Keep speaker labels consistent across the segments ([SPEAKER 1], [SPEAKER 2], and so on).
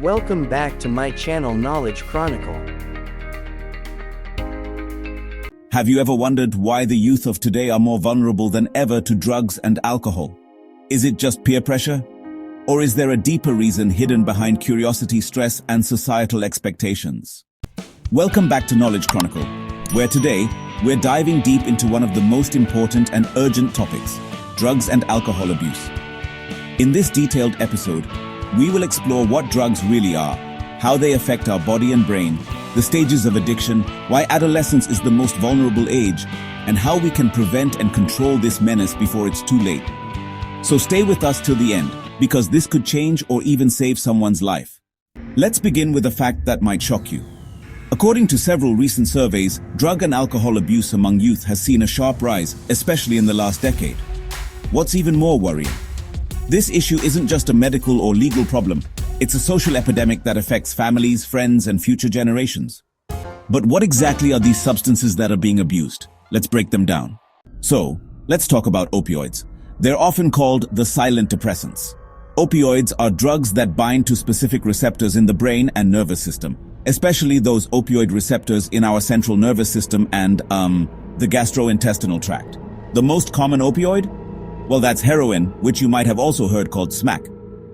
[SPEAKER 1] Welcome back to my channel Knowledge Chronicle.
[SPEAKER 2] Have you ever wondered why the youth of today are more vulnerable than ever to drugs and alcohol? Is it just peer pressure? Or is there a deeper reason hidden behind curiosity, stress, and societal expectations? Welcome back to Knowledge Chronicle, where today we're diving deep into one of the most important and urgent topics, drugs and alcohol abuse. In this detailed episode, we will explore what drugs really are, how they affect our body and brain, the stages of addiction, why adolescence is the most vulnerable age, and how we can prevent and control this menace before it's too late. So stay with us till the end, because this could change or even save someone's life. Let's begin with a fact that might shock you. According to several recent surveys, drug and alcohol abuse among youth has seen a sharp rise, especially in the last decade. What's even more worrying? This issue isn't just a medical or legal problem, it's a social epidemic that affects families, friends, and future generations. But what exactly are these substances that are being abused? Let's break them down. So, let's talk about opioids. They're often called the silent depressants. Opioids are drugs that bind to specific receptors in the brain and nervous system, especially those opioid receptors in our central nervous system and, the gastrointestinal tract. The most common opioid? Well, that's heroin, which you might have also heard called smack.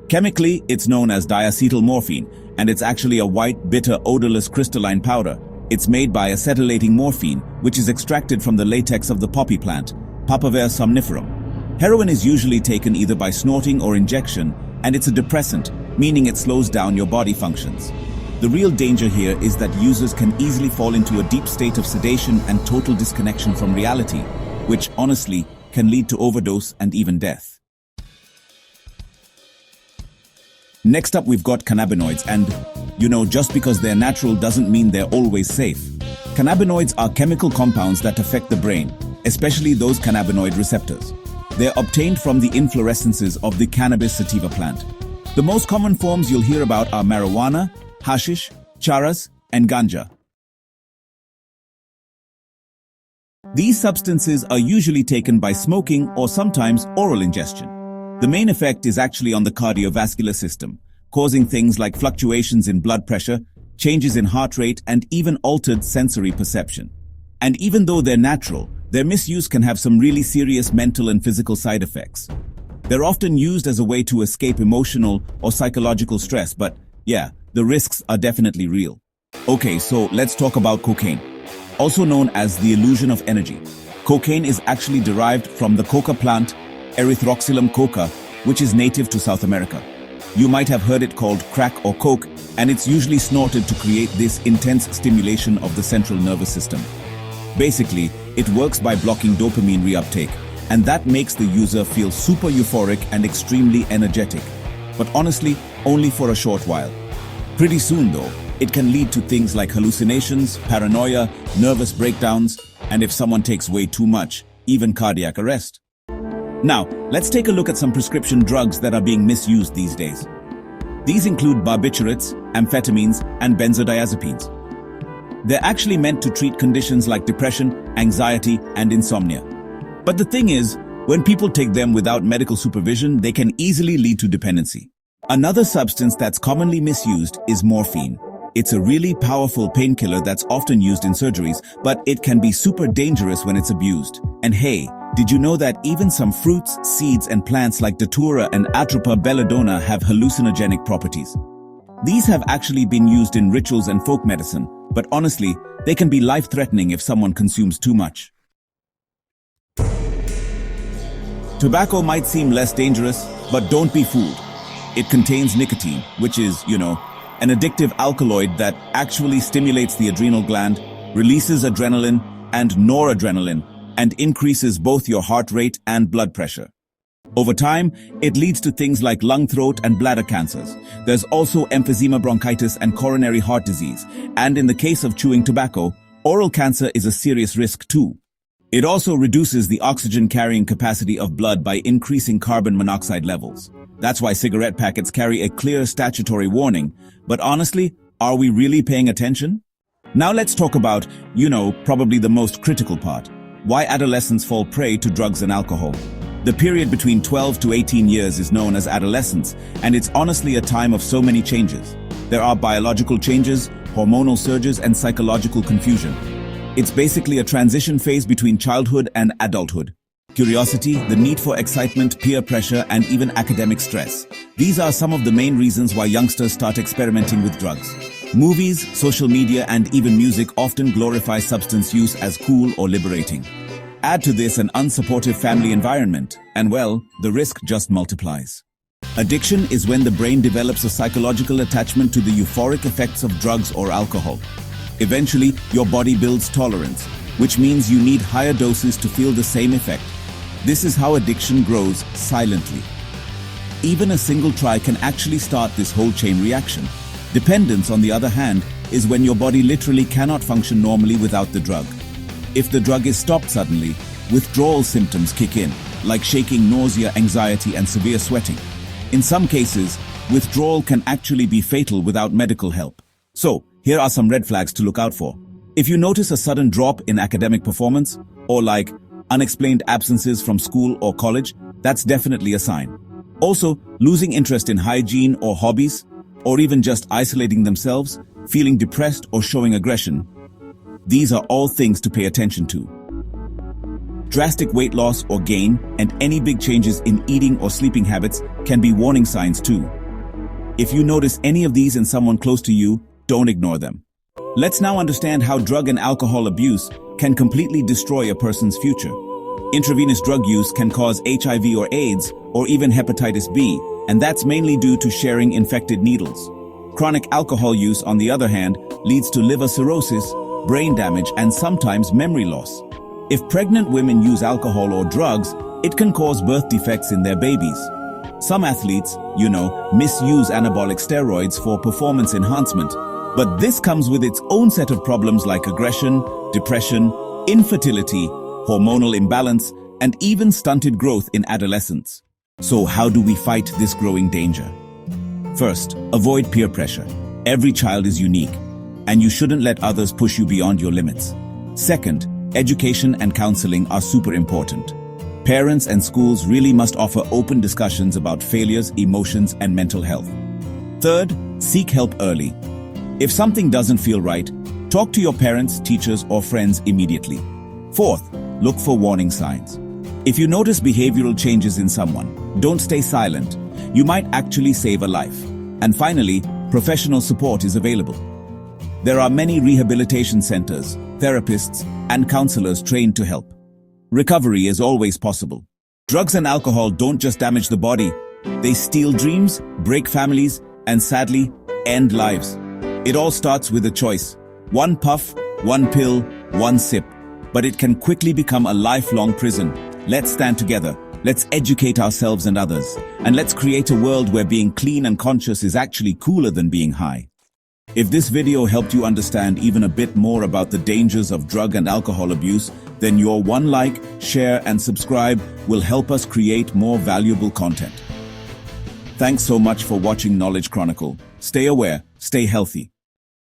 [SPEAKER 2] Chemically, it's known as diacetylmorphine, and it's actually a white, bitter, odorless crystalline powder. It's made by acetylating morphine, which is extracted from the latex of the poppy plant, Papaver somniferum. Heroin is usually taken either by snorting or injection, and it's a depressant, meaning it slows down your body functions. The real danger here is that users can easily fall into a deep state of sedation and total disconnection from reality, which, honestly, can lead to overdose and even death. Next up, we've got cannabinoids, and, just because they're natural doesn't mean they're always safe. Cannabinoids are chemical compounds that affect the brain, especially those cannabinoid receptors. They're obtained from the inflorescences of the cannabis sativa plant. The most common forms you'll hear about are marijuana, hashish, charas, and ganja. These substances are usually taken by smoking or sometimes oral ingestion. The main effect is actually on the cardiovascular system, causing things like fluctuations in blood pressure, changes in heart rate, and even altered sensory perception. And even though they're natural, their misuse can have some really serious mental and physical side effects. They're often used as a way to escape emotional or psychological stress, but yeah, the risks are definitely real. Okay, so let's talk about cocaine. Also known as the illusion of energy. Cocaine is actually derived from the coca plant, Erythroxylum coca, which is native to South America. You might have heard it called crack or coke, and it's usually snorted to create this intense stimulation of the central nervous system. Basically, it works by blocking dopamine reuptake, and that makes the user feel super euphoric and extremely energetic. But honestly, only for a short while. Pretty soon though, it can lead to things like hallucinations, paranoia, nervous breakdowns, and if someone takes way too much, even cardiac arrest. Now, let's take a look at some prescription drugs that are being misused these days. These include barbiturates, amphetamines, and benzodiazepines. They're actually meant to treat conditions like depression, anxiety, and insomnia. But the thing is, when people take them without medical supervision, they can easily lead to dependency. Another substance that's commonly misused is morphine. It's a really powerful painkiller that's often used in surgeries, but it can be super dangerous when it's abused. And hey, did you know that even some fruits, seeds, and plants like Datura and Atropa belladonna have hallucinogenic properties? These have actually been used in rituals and folk medicine, but honestly, they can be life-threatening if someone consumes too much. Tobacco might seem less dangerous, but don't be fooled. It contains nicotine, which is, an addictive alkaloid that actually stimulates the adrenal gland, releases adrenaline and noradrenaline, and increases both your heart rate and blood pressure. Over time, it leads to things like lung, throat, and bladder cancers. There's also emphysema, bronchitis, and coronary heart disease. And in the case of chewing tobacco, oral cancer is a serious risk too. It also reduces the oxygen-carrying capacity of blood by increasing carbon monoxide levels. That's why cigarette packets carry a clear statutory warning. But honestly, are we really paying attention? Now let's talk about, probably the most critical part. Why adolescents fall prey to drugs and alcohol. The period between 12 to 18 years is known as adolescence, and it's honestly a time of so many changes. There are biological changes, hormonal surges, and psychological confusion. It's basically a transition phase between childhood and adulthood. Curiosity, the need for excitement, peer pressure, and even academic stress. These are some of the main reasons why youngsters start experimenting with drugs. Movies, social media, and even music often glorify substance use as cool or liberating. Add to this an unsupportive family environment, and well, the risk just multiplies. Addiction is when the brain develops a psychological attachment to the euphoric effects of drugs or alcohol. Eventually, your body builds tolerance, which means you need higher doses to feel the same effect. This is how addiction grows silently. Even a single try can actually start this whole chain reaction. Dependence, on the other hand, is when your body literally cannot function normally without the drug. If the drug is stopped suddenly, withdrawal symptoms kick in, like shaking, nausea, anxiety, and severe sweating. In some cases, withdrawal can actually be fatal without medical help. So, here are some red flags to look out for. If you notice a sudden drop in academic performance, or like unexplained absences from school or college, that's definitely a sign. Also, losing interest in hygiene or hobbies, or even just isolating themselves, feeling depressed or showing aggression. These are all things to pay attention to. Drastic weight loss or gain and any big changes in eating or sleeping habits can be warning signs too. If you notice any of these in someone close to you, don't ignore them. Let's now understand how drug and alcohol abuse can completely destroy a person's future. Intravenous drug use can cause HIV or AIDS or even hepatitis B, and that's mainly due to sharing infected needles. Chronic alcohol use, on the other hand, leads to liver cirrhosis, brain damage, and sometimes memory loss. If pregnant women use alcohol or drugs, it can cause birth defects in their babies. Some athletes, misuse anabolic steroids for performance enhancement, but this comes with its own set of problems like aggression, depression, infertility, hormonal imbalance, and even stunted growth in adolescence. So how do we fight this growing danger? First, avoid peer pressure. Every child is unique, and you shouldn't let others push you beyond your limits. Second, education and counseling are super important. Parents and schools really must offer open discussions about failures, emotions, and mental health. Third, seek help early. If something doesn't feel right, talk to your parents, teachers, or friends immediately. Fourth, look for warning signs. If you notice behavioral changes in someone, don't stay silent. You might actually save a life. And finally, professional support is available. There are many rehabilitation centers, therapists, and counselors trained to help. Recovery is always possible. Drugs and alcohol don't just damage the body, they steal dreams, break families, and sadly, end lives. It all starts with a choice. One puff, one pill, one sip. But it can quickly become a lifelong prison. Let's stand together. Let's educate ourselves and others. And let's create a world where being clean and conscious is actually cooler than being high. If this video helped you understand even a bit more about the dangers of drug and alcohol abuse, then your one like, share, and subscribe will help us create more valuable content. Thanks so much for watching Knowledge Chronicle. Stay aware, stay healthy.